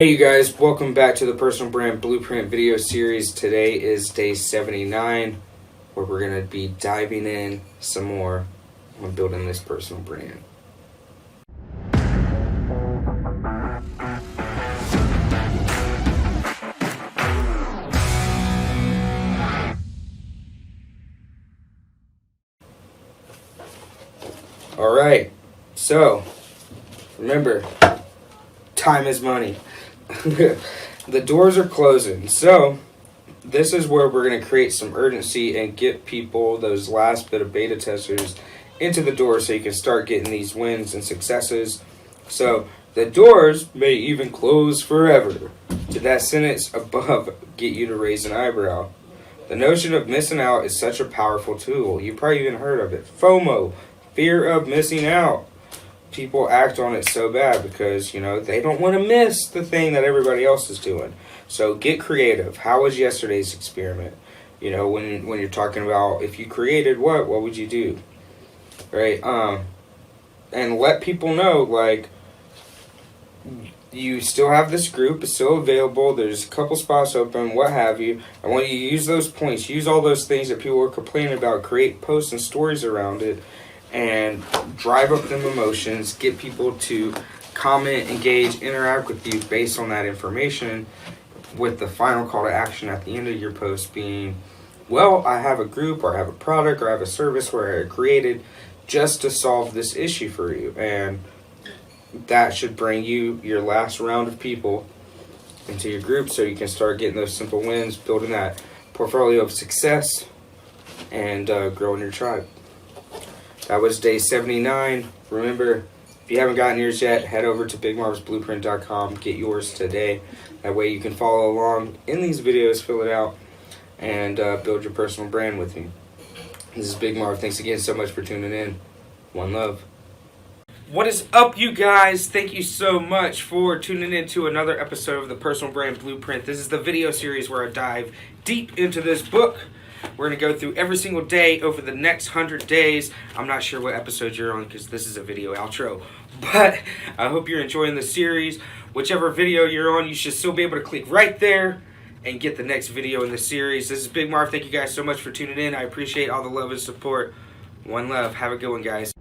Hey you guys, welcome back to the Personal Brand Blueprint video series. Today is day 79 where we're going to be diving in some more on building this personal brand. Alright, so remember, time is money. The doors are closing, so this is where we're going to create some urgency and get people, those last bit of beta testers, into the door so you can start getting these wins and successes. So the doors may even close forever. Did that sentence above get you to raise an eyebrow? The notion of missing out is such a powerful tool. You probably even heard of it. FOMO, fear of missing out. People act on it so bad because, they don't want to miss the thing that everybody else is doing. So get creative. How was yesterday's experiment? When you're talking about if you created what would you do? Right? And let people know, you still have this group. It's still available. There's a couple spots open, what have you. I want you to use those points. Use all those things that people are complaining about. Create posts and stories around it. And drive up them emotions, get people to comment, engage, interact with you based on that information, with the final call to action at the end of your post being, well, I have a group or I have a product or I have a service where I created just to solve this issue for you. And that should bring you your last round of people into your group so you can start getting those simple wins, building that portfolio of success, and growing your tribe. That was day 79. Remember, if you haven't gotten yours yet, head over to bigmarvsblueprint.com. Get yours today. That way you can follow along in these videos, fill it out, and build your personal brand with me. This is Big Marv. Thanks again so much for tuning in. One love. What is up, you guys? Thank you so much for tuning in to another episode of the Personal Brand Blueprint. This is the video series where I dive deep into this book. We're going to go through every single day over the next 100 days. I'm not sure what episode you're on because this is a video outro. But I hope you're enjoying the series. Whichever video you're on, you should still be able to click right there and get the next video in the series. This is Big Marv. Thank you guys so much for tuning in. I appreciate all the love and support. One love. Have a good one, guys.